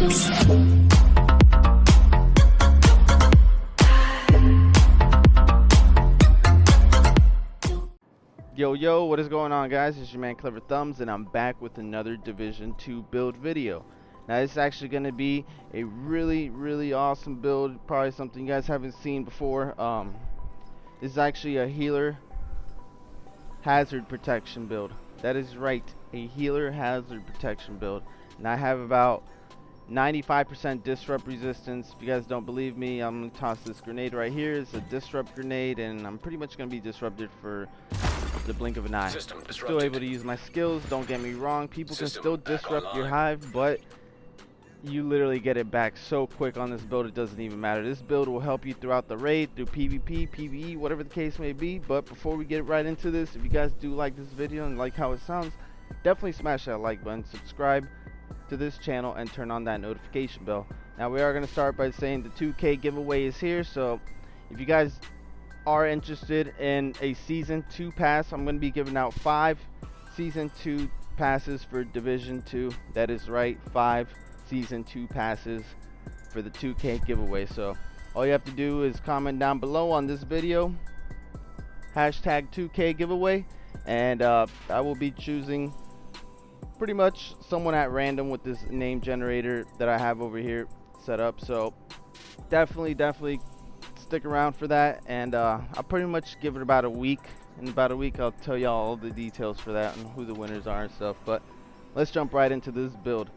Yo, what is going on, guys? It's your man KleverThumbs, and I'm back with another Division 2 build video. Now, this is actually going to be a really awesome build, probably something you guys haven't seen before. This is actually a healer hazard protection build. That is right, a healer hazard protection build. And I have about 95% disrupt resistance. If you guys don't believe me, I'm going to toss this grenade right here. It's a disrupt grenade, and I'm pretty much going to be disrupted for the blink of an eye. Still able to use my skills, don't get me wrong. People can still disrupt your hive, but you literally get it back so quick on this build, it doesn't even matter. This build will help you throughout the raid, through PvP, PvE, whatever the case may be. But before we get right into this, if you guys do like this video and like how it sounds, definitely smash that like button, subscribe to this channel, and turn on that notification bell. Now, we are going to start by saying the 2K giveaway is here, so if you guys are interested in a Season 2 pass, I'm going to be giving out 5 Season 2 passes for Division 2. That is right, 5 Season 2 passes for the 2K giveaway. So all you have to do is comment down below on this video, hashtag 2K giveaway, and I will be choosing pretty much someone at random with this name generator that I have over here set up. So definitely stick around for that, and I'll pretty much give it about a week. In about a week, I'll tell y'all all the details for that and who the winners are and stuff. But let's jump right into this build.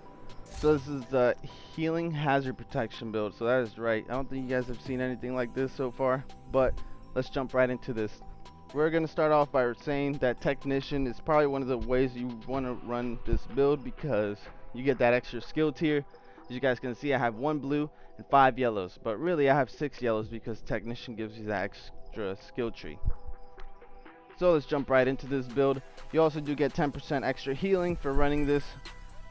So this is the healing hazard protection build. So that is right, I don't think you guys have seen anything like this so far, but let's jump right into this. We're going to start off by saying that Technician is probably one of the ways you want to run this build, because you get that extra skill tier. As you guys can see, I have 1 blue and 5 yellows, but really I have 6 yellows because Technician gives you that extra skill tree. So let's jump right into this build. You also do get 10% extra healing for running this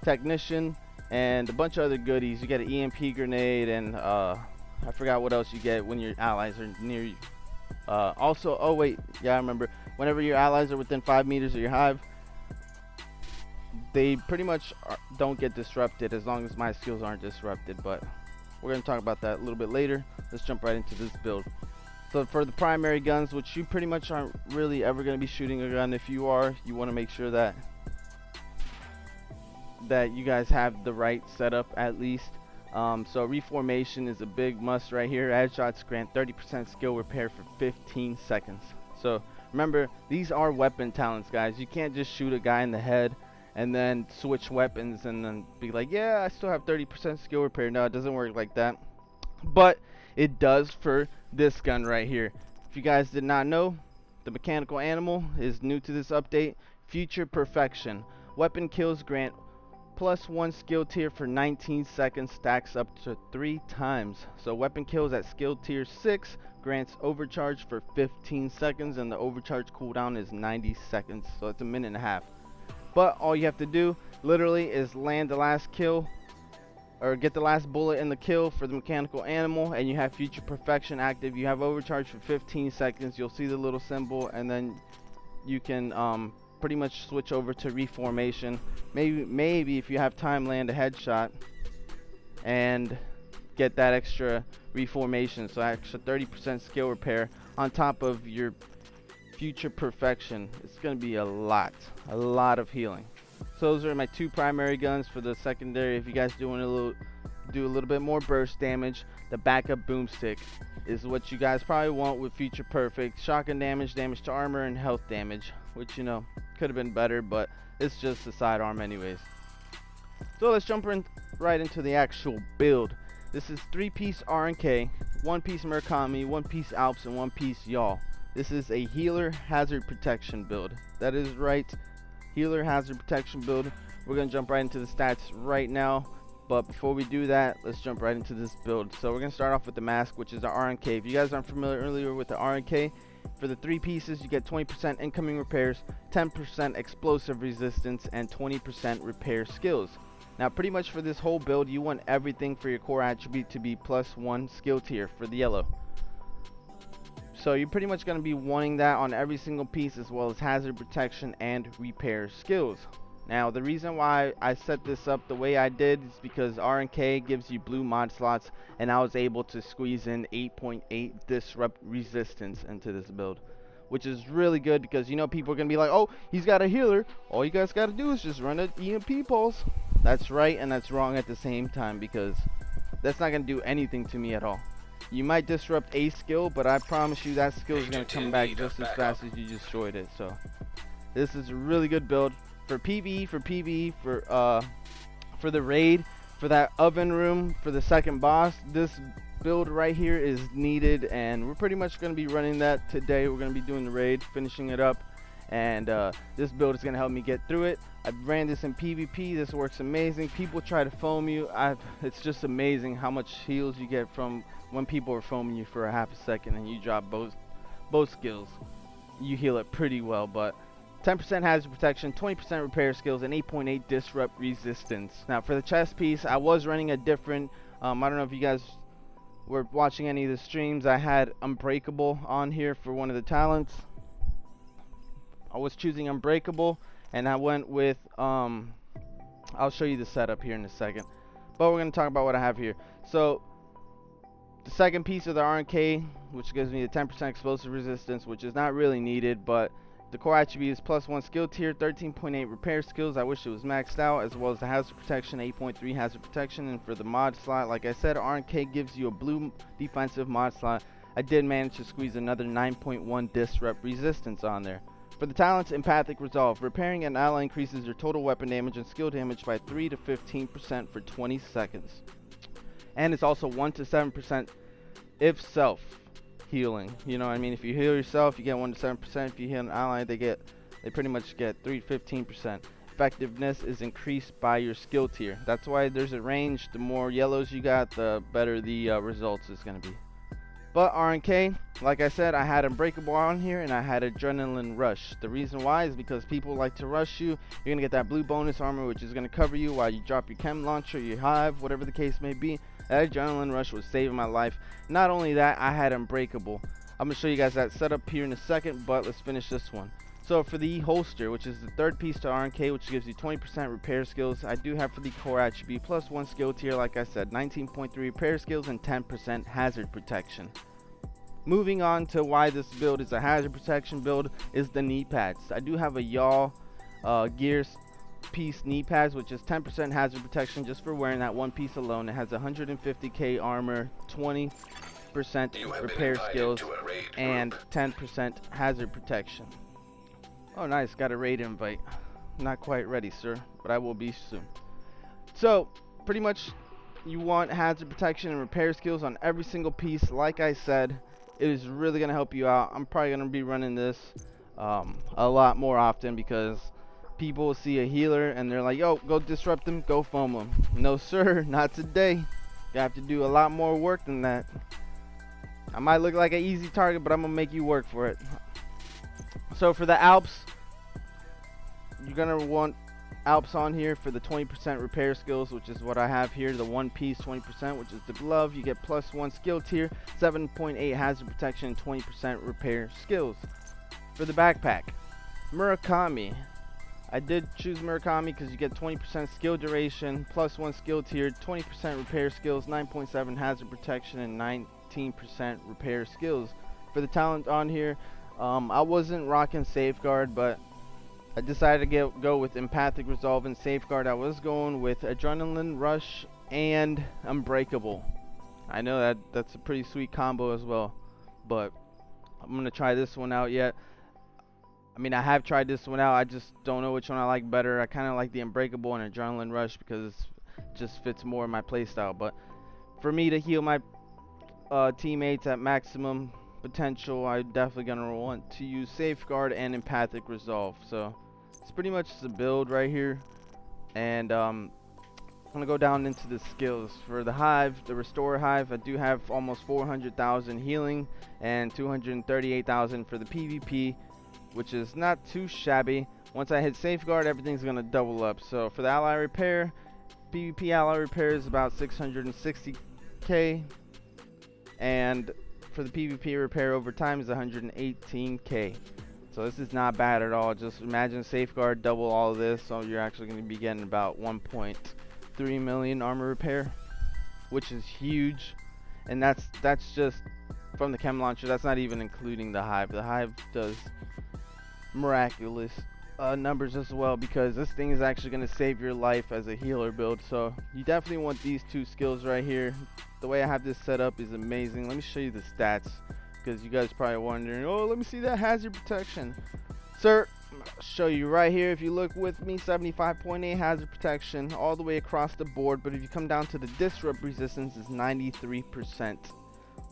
Technician, and a bunch of other goodies. You get an EMP grenade, and I forgot what else you get when your allies are near you. Also, oh wait, yeah, I remember, whenever your allies are within 5 meters of your hive, they pretty much don't get disrupted as long as my skills aren't disrupted. But we're going to talk about that a little bit later. Let's jump right into this build. So for the primary guns, which you pretty much aren't really ever going to be shooting a gun. If you are, you want to make sure that you guys have the right setup at least. So reformation is a big must right here. Headshots grant 30% skill repair for 15 seconds. So remember, these are weapon talents, guys. You can't just shoot a guy in the head and then switch weapons and then be like, yeah, I still have 30% skill repair. No, it doesn't work like that. But it does for this gun right here. If you guys did not know, the mechanical animal is new to this update. Future Perfection. Weapon kills grant +1 skill tier for 19 seconds, stacks up to 3 times. So weapon kills at skill tier 6 grants overcharge for 15 seconds, and the overcharge cooldown is 90 seconds, so it's a minute and a half. But all you have to do literally is land the last kill, or get the last bullet in the kill for the mechanical animal, and you have Future Perfection active. You have overcharge for 15 seconds. You'll see the little symbol, and then you can pretty much switch over to reformation. Maybe if you have time, land a headshot and get that extra reformation, so extra 30% skill repair on top of your Future Perfection. It's going to be a lot of healing. So those are my 2 primary guns. For the secondary, if you guys do want to do a little bit more burst damage, the backup boomstick is what you guys probably want with Future Perfect. Shotgun damage, damage to armor, and health damage, which, you know, could have been better, but it's just a sidearm anyways. So let's jump right into the actual build. This is 3-piece RNK, 1-piece Murakami, 1-piece Alps, and 1-piece Y'all. This is a healer hazard protection build. That is right, healer hazard protection build. We're going to jump right into the stats right now. But before we do that, let's jump right into this build. So we're going to start off with the mask, which is the RNK. If you guys aren't familiar with the RNK, for the 3 pieces, you get 20% incoming repairs, 10% explosive resistance, and 20% repair skills. Now, pretty much for this whole build, you want everything for your core attribute to be +1 skill tier for the yellow. So you're pretty much going to be wanting that on every single piece, as well as hazard protection and repair skills. Now the reason why I set this up the way I did is because R&K gives you blue mod slots, and I was able to squeeze in 8.8 disrupt resistance into this build, which is really good because you know people are gonna be like, oh, he's got a healer, all you guys gotta do is just run an EMP pulse. That's right and that's wrong at the same time, because that's not gonna do anything to me at all. You might disrupt a skill, but I promise you that skill is gonna come back just as fast as you destroyed it. So this is a really good build for PvE, for the raid, for that oven room, for the second boss. This build right here is needed, and we're pretty much going to be running that today. We're going to be doing the raid, finishing it up, and this build is going to help me get through it. I ran this in PvP. This works amazing. People try to foam you. It's just amazing how much heals you get from when people are foaming you for a half a second and you drop both skills. You heal it pretty well, but 10% hazard protection, 20% repair skills, and 8.8 disrupt resistance. Now for the chest piece, I was running a different, I don't know if you guys were watching any of the streams. I had Unbreakable on here for one of the talents. I was choosing Unbreakable, and I went with, I'll show you the setup here in a second. But we're going to talk about what I have here. So the second piece of the R&K, which gives me the 10% explosive resistance, which is not really needed, but the core attribute is +1 skill tier, 13.8 repair skills. I wish it was maxed out, as well as the hazard protection, 8.3 hazard protection. And for the mod slot, like I said, R&K gives you a blue defensive mod slot. I did manage to squeeze another 9.1 disrupt resistance on there. For the talents, Empathic Resolve. Repairing an ally increases your total weapon damage and skill damage by 3 to 15% for 20 seconds. And it's also 1 to 7% if self healing. You know what I mean? If you heal yourself, you get 1 to 7%. If you heal an ally, they pretty much get 3 to 15%. Effectiveness is increased by your skill tier. That's why there's a range. The more yellows you got, the better the results is going to be. But R&K, like I said, I had Unbreakable on here, and I had Adrenaline Rush. The reason why is because people like to rush you. You're going to get that blue bonus armor, which is going to cover you while you drop your chem launcher, your hive, whatever the case may be. That Adrenaline Rush was saving my life. Not only that, I had Unbreakable. I'm going to show you guys that setup here in a second, but let's finish this one. So for the holster, which is the third piece to R&K, which gives you 20% repair skills, I do have for the core attribute +1 skill tier, like I said, 19.3 repair skills and 10% hazard protection. Moving on to why this build is a hazard protection build is the Kneepads. I do have a Y'all Gears piece Kneepads, which is 10% hazard protection just for wearing that one piece alone. It has 150k armor, 20% repair skills, and 10% hazard protection. Oh nice, got a raid invite. Not quite ready, sir, but I will be soon. So pretty much you want hazard protection and repair skills on every single piece. Like I said, it is really going to help you out. I'm probably going to be running this a lot more often, because people see a healer and they're like, yo, go disrupt them, go foam them. No sir, not today. You have to do a lot more work than that. I might look like an easy target, but I'm going to make you work for it. So for the Alps, you're going to want Alps on here for the 20% repair skills, which is what I have here. The one piece 20%, which is the glove. You get +1 skill tier, 7.8 hazard protection, and 20% repair skills. For the backpack, Murakami. I did choose Murakami because you get 20% skill duration, +1 skill tier, 20% repair skills, 9.7 hazard protection, and 19% repair skills. For the talent on here, I wasn't rocking Safeguard, but I decided to go with Empathic Resolve and Safeguard. I was going with Adrenaline Rush and Unbreakable. I know that's a pretty sweet combo as well, but I'm going to try this one out yet. I mean, I have tried this one out. I just don't know which one I like better. I kind of like the Unbreakable and Adrenaline Rush because it just fits more in my playstyle. But for me to heal my teammates at maximum potential, I'm definitely going to want to use Safeguard and Empathic Resolve. So it's pretty much the build right here. And I'm going to go down into the skills. For the Hive, the Restore Hive, I do have almost 400,000 healing and 238,000 for the PvP, which is not too shabby. Once I hit Safeguard, everything's going to double up. So for the Ally Repair, PvP Ally Repair is about 660k, and for the PvP Repair over time is 118k. So this is not bad at all. Just imagine safeguard, double all of this, so you're actually going to be getting about 1.3 million armor repair, which is huge. And that's just from the chem launcher. That's not even including the hive. The hive does miraculous numbers as well, because this thing is actually going to save your life as a healer build. So you definitely want these two skills right here. The way I have this set up is amazing. Let me show you the stats, because you guys probably wondering, oh, let me see that hazard protection. Sir, I'll show you right here. If you look with me, 75.8 hazard protection all the way across the board. But if you come down to the disrupt resistance, is 93%,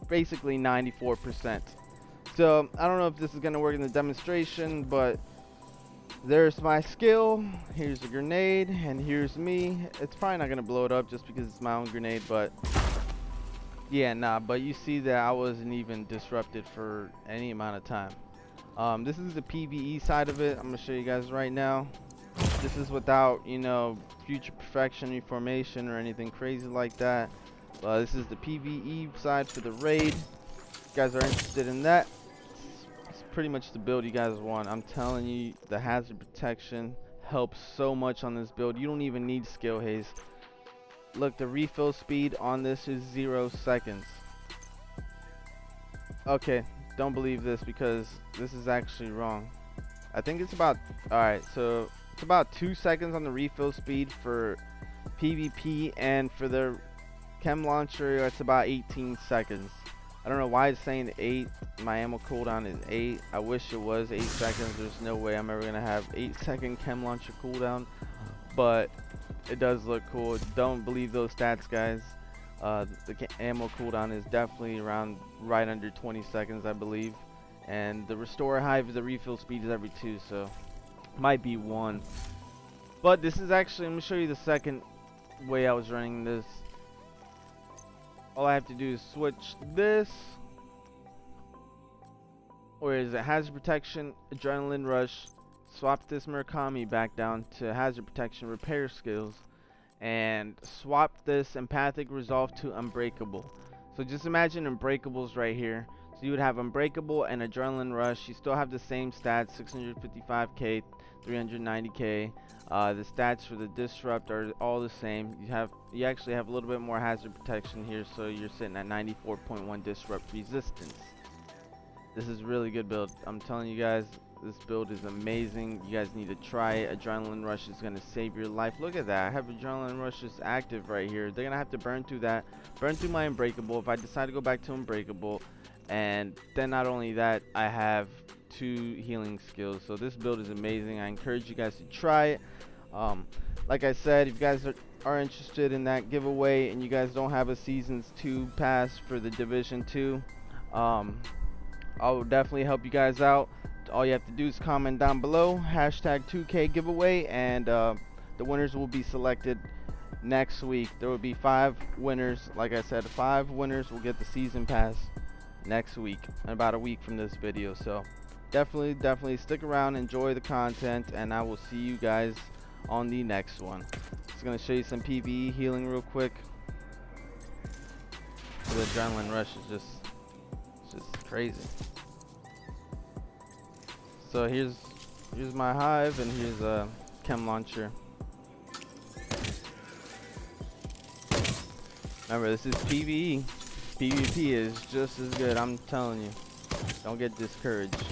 basically 94%. So I don't know if this is going to work in the demonstration, but there's my skill. Here's a grenade, and here's me. It's probably not going to blow it up just because it's my own grenade, but yeah, nah. But you see that I wasn't even disrupted for any amount of time. This is the PvE side of it. I'm going to show you guys right now. This is without, you know, future perfection, reformation, or anything crazy like that. This is the PvE side for the raid. If you guys are interested in that, it's pretty much the build you guys want. I'm telling you, the hazard protection helps so much on this build. You don't even need skill haze. Look, the refill speed on this is 0 seconds. Okay, don't believe this because this is actually wrong. I think it's about, alright, so it's about 2 seconds on the refill speed for PvP, and for the chem launcher it's about 18 seconds. I don't know why it's saying 8. My ammo cooldown is 8. I wish it was 8 seconds. There's no way I'm ever gonna have 8-second chem launcher cooldown, but it does look cool. Don't believe those stats, guys. The ammo cooldown is definitely around right under 20 seconds, I believe, and the restore hive, the refill speed is every 2, so might be 1. But this is actually, let me show you the second way I was running this. All I have to do is switch this, or is it hazard protection, adrenaline rush, swap this Murakami back down to hazard protection repair skills, and swap this empathic resolve to unbreakable. So just imagine unbreakables right here. So you would have unbreakable and adrenaline rush. You still have the same stats, 655k, 390k. The stats for the disrupt are all the same. You actually have a little bit more hazard protection here, so you're sitting at 94.1 disrupt resistance. This is really good build. I'm telling you guys, this build is amazing. You guys need to try it. Adrenaline rush is going to save your life. Look at that. I have adrenaline rush just active right here. They're going to have to burn through that, burn through my unbreakable if I decide to go back to unbreakable. And then not only that, I have 2 healing skills. So this build is amazing. I encourage you guys to try it. Like I said, if you guys are interested in that giveaway and you guys don't have a Seasons 2 pass for the Division 2, I will definitely help you guys out. All you have to do is comment down below, hashtag 2K giveaway, and the winners will be selected next week. There will be 5 winners. Like I said, 5 winners will get the season pass next week, about a week from this video. So definitely stick around, enjoy the content, and I will see you guys on the next one. Just gonna show you some PvE healing real quick. The adrenaline rush is just crazy. So here's my hive, and here's a chem launcher. Remember, this is PvE. PvP is just as good, I'm telling you. Don't get discouraged.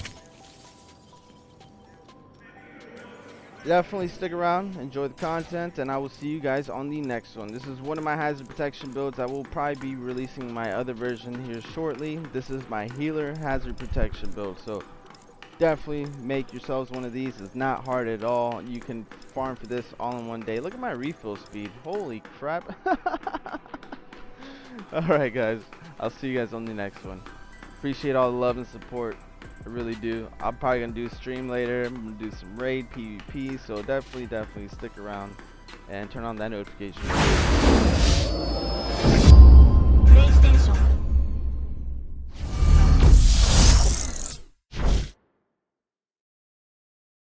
Definitely stick around, enjoy the content, and I will see you guys on the next one. This is one of my hazard protection builds. I will probably be releasing my other version here shortly. This is my healer hazard protection build, so definitely make yourselves one of these. It's not hard at all. You can farm for this all in one day. Look at my refill speed. Holy crap. Alright guys, I'll see you guys on the next one. Appreciate all the love and support. I really do. I'm probably gonna do a stream later. I'm gonna do some raid PvP, so definitely stick around and turn on that notification.